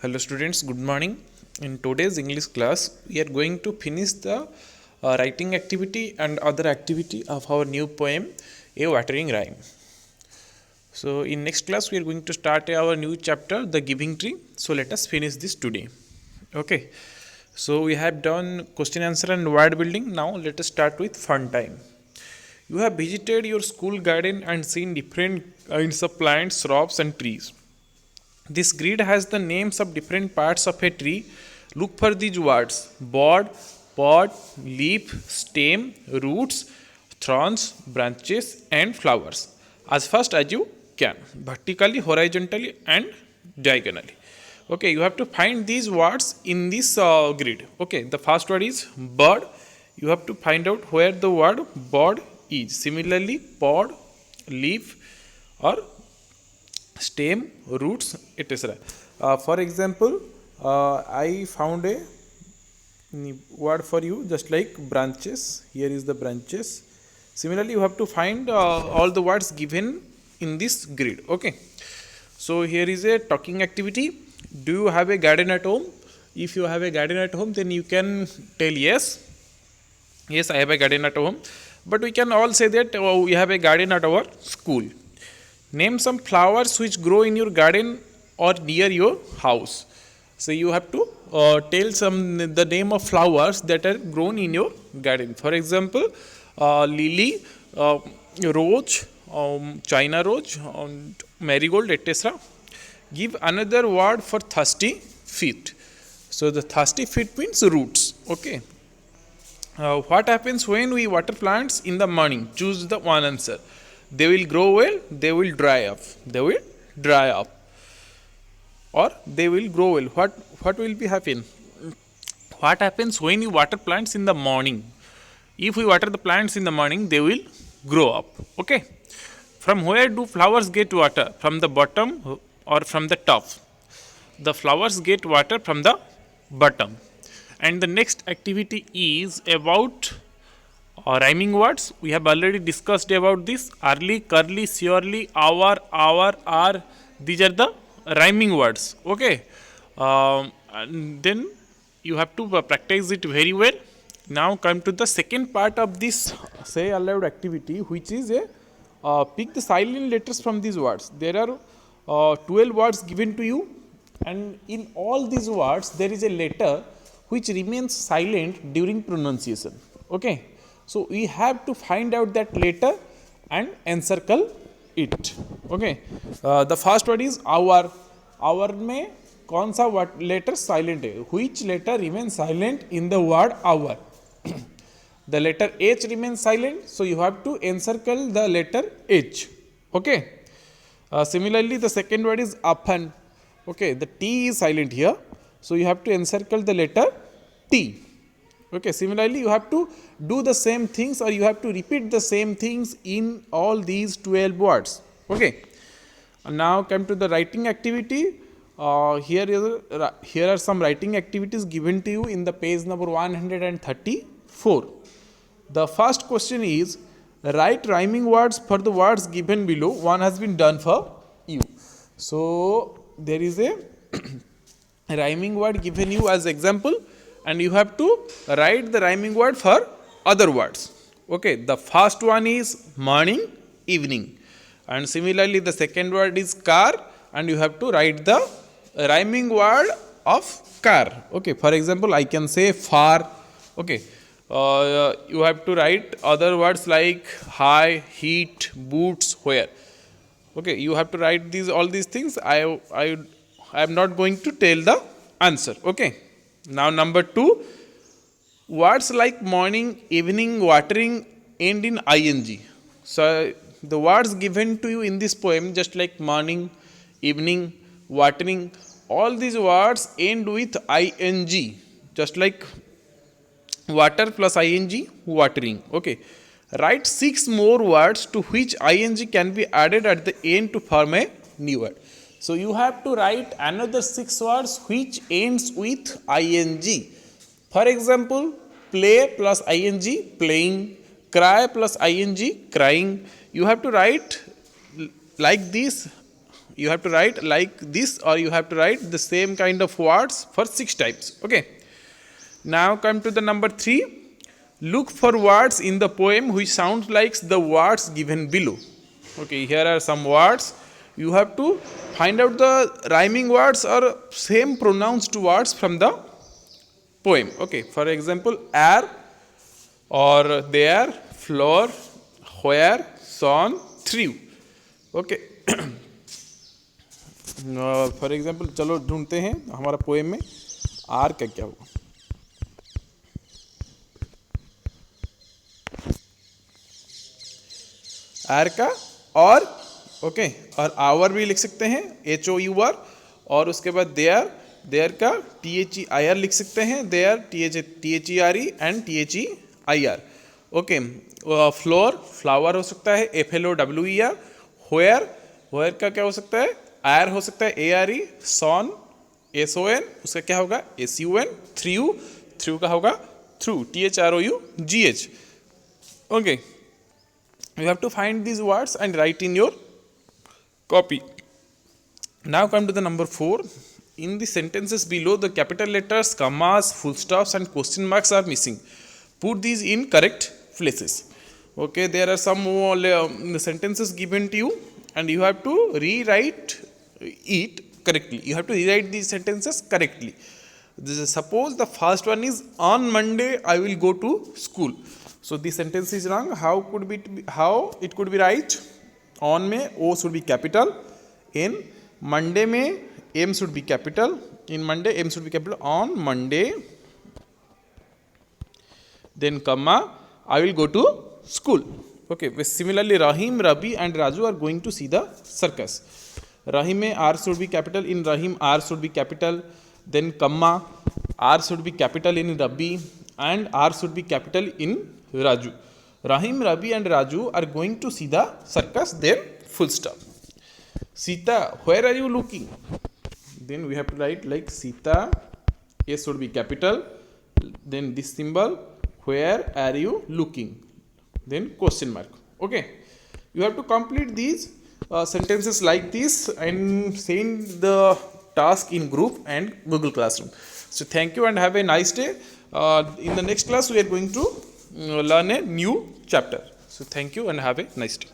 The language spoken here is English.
Hello students, good morning. In today's English class, we are going to finish the writing activity and other activity of our new poem, A Watering Rhyme. So in next class, we are going to start our new chapter, The Giving Tree. So let us finish this today. Okay. So we have done question answer and word building. Now let us start with fun time. You have visited your school garden and seen different kinds of plants, shrubs and trees. This grid has the names of different parts of a tree. Look for these words: bud, pod, leaf, stem, roots, thorns, branches, and flowers as fast as you can, vertically, horizontally, and diagonally. Okay, you have to find these words in this grid. Okay, the first word is bud. You have to find out where the word bud is. Similarly, pod, leaf, or stem, roots, etc. For example, I found a word for you just like branches. Here is the branches. Similarly, you have to find all the words given in this grid. Okay. So here is a talking activity. Do you have a garden at home? If you have a garden at home, then you can tell yes. Yes, I have a garden at home. But we can all say that we have a garden at our school. Name some flowers which grow in your garden or near your house. So you have to tell the name of flowers that are grown in your garden. For example, lily, rose, China rose, and marigold, etc. Give another word for thirsty feet. So the thirsty feet means roots. Okay. What happens when we water plants in the morning? Choose the one answer. They will grow well, they will dry up. They will dry up. Or they will grow well. What will be happen? What happens when you water plants in the morning? If we water the plants in the morning, they will grow up. Okay. From where do flowers get water? From the bottom or from the top? The flowers get water from the bottom. And the next activity is about rhyming words. We have already discussed about this. Early, curly, surely, hour, are. These are the rhyming words. Okay. And then you have to practice it very well. Now come to the second part of this say aloud activity, which is a pick the silent letters from these words. There are 12 words given to you, and in all these words there is a letter which remains silent during pronunciation. Okay. So we have to find out that letter and encircle it. Okay. The first word is hour. Hour में कौन सा letter silent है? Which letter remains silent in the word hour? The letter H remains silent, so you have to encircle the letter H. Okay. Similarly, the second word is often. Okay, the T is silent here, so you have to encircle the letter T. Okay, similarly, you have to do the same things, or you have to repeat the same things in all these 12 words. Okay. And now come to the writing activity. Here are some writing activities given to you in the page number 134. The first question is write rhyming words for the words given below. One has been done for you. So there is a rhyming word given you as example, and you have to write the rhyming word for other words. Okay, the first one is morning, evening, and similarly the second word is car, and you have to write the rhyming word of car. Okay, for example, I can say far. Okay, you have to write other words like high, heat, boots, where. Okay, you have to write all these things. I am not going to tell the answer. Okay. Now number 2, words like morning, evening, watering end in ing. So the words given to you in this poem, just like morning, evening, watering, all these words end with ing, just like water plus ing, watering. Okay. Write 6 more words to which ing can be added at the end to form a new word. So you have to write another 6 words which ends with ing. For example, play plus ing, playing, cry plus ing, crying. You have to write like this you have to write like this, or you have to write the same kind of words for 6 times. Okay. Now come to the number 3. Look for words in the poem which sound like the words given below. Okay, here are some words. You have to find out the rhyming words or same pronounced words from the poem. Okay, for example, air or there, floor, where, son, through. Okay. For example चलो ढूंढते हैं हमारा poem में are का क्या होगा. Are का और ओके और आवर भी लिख सकते हैं HOUR, और उसके बाद देयर का THEIR लिख सकते हैं, there THERE and THEIR. Okay. Floor flower हो सकता है FLOWER. वेयर का क्या हो सकता है, आयर हो सकता है ARE. सॉन SON, उसका क्या होगा SUN. थ्रू का होगा through THROUGH. Okay. You have to find these words and write in your copy. Now come to the number 4. In the sentences below, the capital letters, commas, full stops and question marks are missing. Put these in correct places. Okay, there are some sentences given to you and you have to rewrite it correctly. You have to rewrite these sentences correctly. Suppose the first one is, on Monday I will go to school. So the sentence is wrong. How it could be right? On में O should be capital. In Monday में M should be capital. In Monday M should be capital. On Monday, then comma, I will go to school. Okay. Similarly, Rahim, Rabi and Raju are going to see the circus. Rahim में R should be capital. In Rahim R should be capital. Then comma, R should be capital in Rabi and R should be capital in Raju. Rahim, Rabi and Raju are going to see the circus, then full stop. Sita, where are you looking? Then we have to write like Sita, S should be capital, then this symbol, where are you looking? Then question mark. Okay. You have to complete these sentences like this and send the task in group and Google Classroom. So thank you and have a nice day. In the next class we are going to learn a new chapter. So thank you and have a nice day.